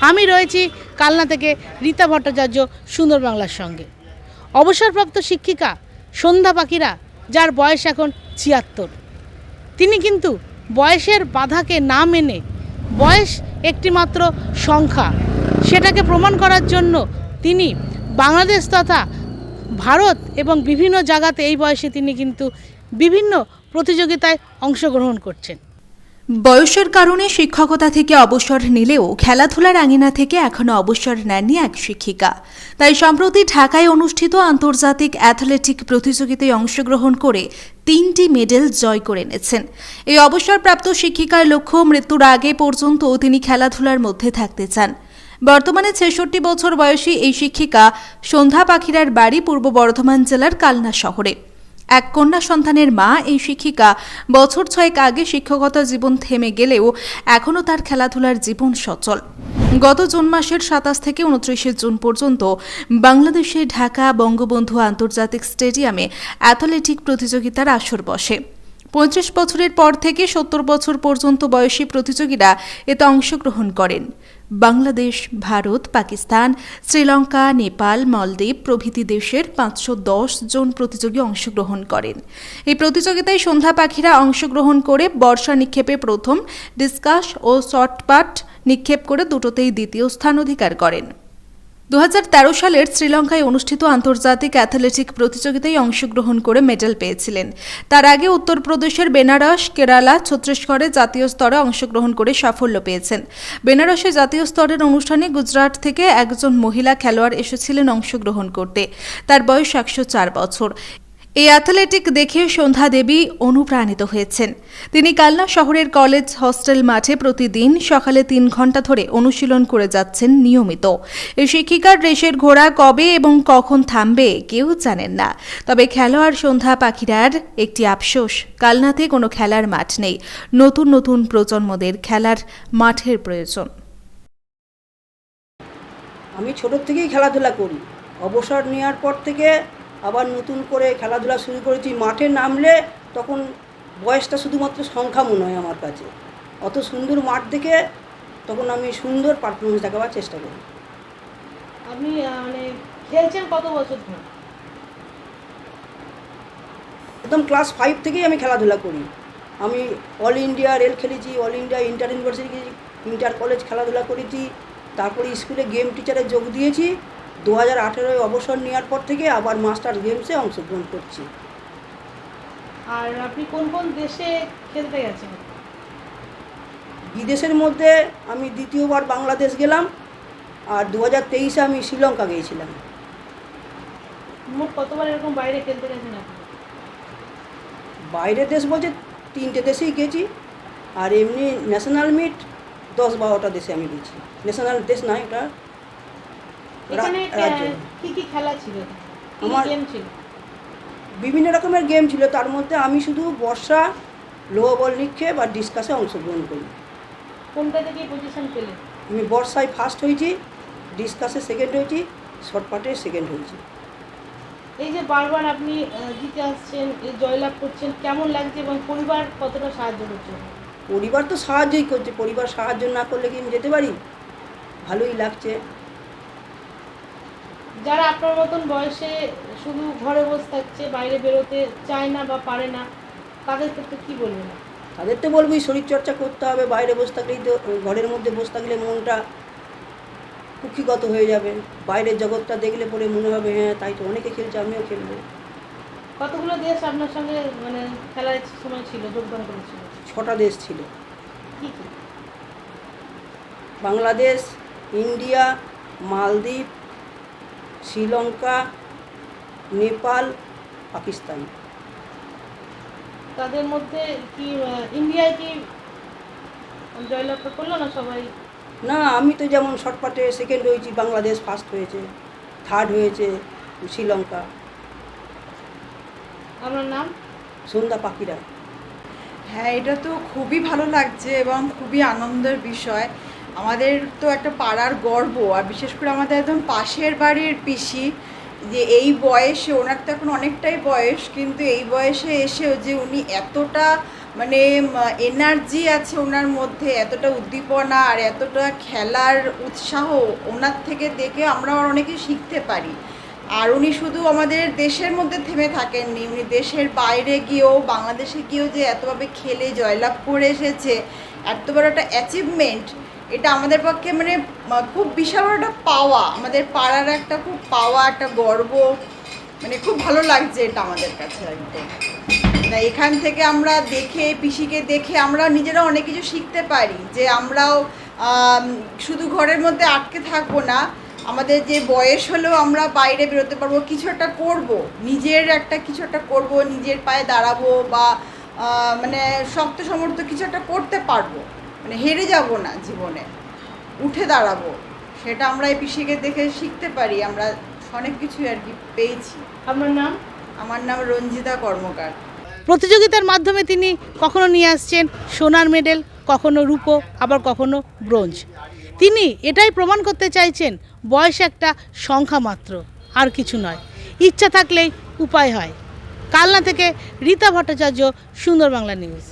আমি রয়েছি কালনা থেকে রীতা ভট্টাচার্য সুন্দর বাংলার সঙ্গে। অবসরপ্রাপ্ত শিক্ষিকা সন্ধ্যা পাখিরা, যার বয়স এখন ৭৬, তিনি কিন্তু বয়সের বাধাকে না মেনে, বয়স একটি মাত্র সংখ্যা, সেটাকে প্রমাণ করার জন্য তিনি বাংলাদেশ তথা ভারত এবং বিভিন্ন জায়গাতে এই বয়সে তিনি কিন্তু বিভিন্ন প্রতিযোগিতায় অংশগ্রহণ করছেন। বয়সের কারণে শিক্ষকতা থেকে অবসর নিলেও খেলাধুলার আঙিনা থেকে এখনও অবসর নেননি এক শিক্ষিকা। তাই সম্প্রতি ঢাকায় অনুষ্ঠিত আন্তর্জাতিক অ্যাথলেটিক প্রতিযোগিতায় অংশগ্রহণ করে 3টি মেডেল জয় করে এনেছেন। এই অবসরপ্রাপ্ত শিক্ষিকার লক্ষ্য, মৃত্যুর আগে পর্যন্ত তিনি খেলাধুলার মধ্যে থাকতে চান। বর্তমানে ৬৬ বছর বয়সী এই শিক্ষিকা সন্ধ্যা পাখিরার বাড়ি পূর্ব বর্ধমান জেলার কালনা শহরে। এক কন্যা সন্তানের মা এই শিক্ষিকা বছর ৬ আগে শিক্ষকতা জীবন থেমে গেলেও এখনও তার খেলাধুলার জীবন সচল। গত জুন মাসের ২৭ থেকে ২৯ জুন পর্যন্ত বাংলাদেশে ঢাকা বঙ্গবন্ধু আন্তর্জাতিক স্টেডিয়ামে অ্যাথলেটিক প্রতিযোগিতার আসর বসে। ৩৫ বছরের পর থেকে ৭০ বছর পর্যন্ত বয়সী প্রতিযোগীরা এতে অংশগ্রহণ করেন। বাংলাদেশ, ভারত, পাকিস্তান, শ্রীলঙ্কা, নেপাল, মালদ্বীপ প্রভৃতি দেশের ৫১০ জন প্রতিযোগী অংশগ্রহণ করেন। এই প্রতিযোগিতায় সন্ধ্যা পাখিরা অংশগ্রহণ করে বর্ষা নিক্ষেপে প্রথম, ডিসকাস ও শটপাট নিক্ষেপ করে দুটোতেই দ্বিতীয় স্থান অধিকার করেন। ২০১৩ সালের শ্রীলঙ্কায় অনুষ্ঠিত আন্তর্জাতিক অ্যাথলেটিক প্রতিযোগিতায় অংশগ্রহণ করে মেডেল পেয়েছিলেন। তার আগে উত্তরপ্রদেশের বেনারস, কেরালা, ছত্তিশগড়ে জাতীয় স্তরে অংশগ্রহণ করে সাফল্য পেয়েছেন। বেনারসে জাতীয় স্তরের অনুষ্ঠানে গুজরাট থেকে একজন মহিলা খেলোয়াড় এসেছিলেন অংশগ্রহণ করতে। তার বয়স ১০৪ বছর। এই অ্যাথলেটিক দেখে সন্ধ্যা দেবী অনুপ্রাণিত হয়েছেন। তিনি কালনা শহরের কলেজ হস্টেল মাঠে প্রতিদিন সকালে ৩ ঘন্টা ধরে অনুশীলন করে যাচ্ছেন নিয়মিত। এই শিক্ষিকার রেসের ঘোড়া কবে এবং কখন থামবে কেউ জানেন না। তবে খেলোয়াড় সন্ধ্যা পাখিরার একটি আফসোস, কালনাতে কোনো খেলার মাঠ নেই। নতুন নতুন প্রজন্মদের খেলার মাঠের প্রয়োজন। আমি ছোটোর থেকেই খেলাধুলা করি। অবসর নেওয়ার পর থেকে আবার নতুন করে খেলাধুলা শুরু করেছি। মাঠে নামলে তখন বয়সটা শুধুমাত্র সংখ্যা মনে হয় আমার কাছে। অত সুন্দর মাঠ দেখে তখন আমি সুন্দর পারফরমেন্স দেখাবার চেষ্টা করি। আপনি খেলছেন কত বছর ধরে? একদম ক্লাস 5 থেকেই আমি খেলাধুলা করি। আমি অল ইন্ডিয়া রেল খেলেছি, all India inter university, inter college খেলাধুলা করেছি। তারপরে স্কুলে গেম টিচারে যোগ দিয়েছি। 2018 অবসর নেওয়ার পর থেকে আবার মাস্টার গেমসে অংশগ্রহণ করছি। আর আপনি কোন কোন দেশে খেলতে গেছেন? বিদেশের মধ্যে আমি দ্বিতীয়বার বাংলাদেশ গেলাম, আর 2023-এ আমি শ্রীলঙ্কা গিয়েছিলাম। মোট কতবার এরকম বাইরে খেলতে গেছেন আপনি? বাইরের দেশ বলতে 3টে দেশেই গেছি, আর এমনি ন্যাশনাল মিট 10-12টা দেশে আমি গেছি। ন্যাশনাল দেশ নয়, এটা এখানে রাজ্য। কি কি খেলা ছিল? আমার গেম ছিল? বিভিন্ন রকমের গেম ছিল, তার মধ্যে আমি শুধু বর্ষা, লো বল নিক্ষেপ আর ডিসকাসে অংশগ্রহণ করি। কোনটা থেকে পজিশন পেলেন? আমি বর্ষায় ফার্স্ট হয়েছি, ডিসকাসে সেকেন্ড হয়েছি, শর্টপাটে সেকেন্ড হয়েছি। এই যে বারবার আপনি জিতে আসছেন, জয়লাভ করছেন, কেমন লাগছে এবং পরিবার কতটা সাহায্য করছে? পরিবার তো সাহায্যই করছে। পরিবার সাহায্য না করলে কি আমি যেতে পারি? ভালোই লাগছে। যারা আপনার মতন বয়সে শুধু ঘরে বসে থাকছে, বাইরে বেরোতে চায় না বা পারে না, তাদের ক্ষেত্রে কী বলবেন? তাদের তো বলবোই শরীরচর্চা করতে হবে। বাইরে বসে থাকলেই তো, ঘরের মধ্যে বসে থাকলে মনটা কুক্ষিগত হয়ে যাবে। বাইরের জগৎটা দেখলে পরে মনে হবে হ্যাঁ তাই তো, অনেকে খেলছে, আমিও খেলবো। কতগুলো দেশ আপনার সঙ্গে খেলার সময় ছিল, যোগদান করেছিল? 6টা দেশ ছিল। কী কী? বাংলাদেশ, ইন্ডিয়া, মালদ্বীপ, শ্রীলঙ্কা, নেপাল, পাকিস্তান। তাদের মধ্যে কি ইন্ডিয়ায় কি জয়লাভ করলো না সবাই? না, আমি তো যেমন শর্টপাটে সেকেন্ড হয়েছি, বাংলাদেশ ফার্স্ট হয়েছে, থার্ড হয়েছে শ্রীলঙ্কা। আপনার নাম? সন্ধ্যা পাখিরা। হ্যাঁ, এটা তো খুবই ভালো লাগছে এবং খুবই আনন্দের বিষয়। আমাদের তো একটা পাড়ার গর্ব, আর বিশেষ করে আমাদের একদম পাশের বাড়ির পিসি, যে এই বয়সে, ওনার তো এখন অনেকটাই বয়স, কিন্তু এই বয়সে এসেও যে উনি এতটা মানে এনার্জি আছে ওনার মধ্যে, এতটা উদ্দীপনা আর এতটা খেলার উৎসাহ ওনার থেকে দেখে আমরা অনেকে শিখতে পারি। আর উনি শুধু আমাদের দেশের মধ্যে থেমে থাকেননি, উনি দেশের বাইরে গিয়েও, বাংলাদেশে গিয়েও যে এতভাবে খেলে জয়লাভ করে এসেছে, এত বড় একটা অ্যাচিভমেন্ট, এটা আমাদের পক্ষে মানে খুব বিশাল বড় একটা পাওয়া, আমাদের পাড়ার একটা খুব পাওয়া, একটা গর্ব, মানে খুব ভালো লাগছে এটা আমাদের কাছে একদম। না এখান থেকে আমরা দেখে, পিসিকে দেখে আমরা নিজেরা অনেক কিছু শিখতে পারি, যে আমরাও শুধু ঘরের মধ্যে আটকে থাকবো না, আমাদের যে বয়স হলেও আমরা বাইরে বেরোতে পারবো, কিছু একটা করবো, নিজের একটা কিছু একটা করবো, নিজের পায়ে দাঁড়াবো, বা মানে শক্ত সমর্থ কিছু একটা করতে পারবো, মানে হেরে যাব না, জীবনে উঠে দাঁড়াবো, সেটা আমরা এই পিসিকে দেখে শিখতে পারি। আমরা অনেক কিছু আর কি পেয়েছি। আপনার নাম? আমার নাম রঞ্জিতা কর্মকার। প্রতিযোগিতার মাধ্যমে তিনি কখনো নিয়ে আসছেন সোনার মেডেল, কখনো রূপো, আবার কখনো ব্রোঞ্জ। তিনি এটাই প্রমাণ করতে চাইছেন বয়স একটা সংখ্যা মাত্র, আর কিছু নয়, ইচ্ছা থাকলেই উপায় হয়। কালনা থেকে রীতা ভট্টাচার্য, সুন্দর বাংলা নিউজ।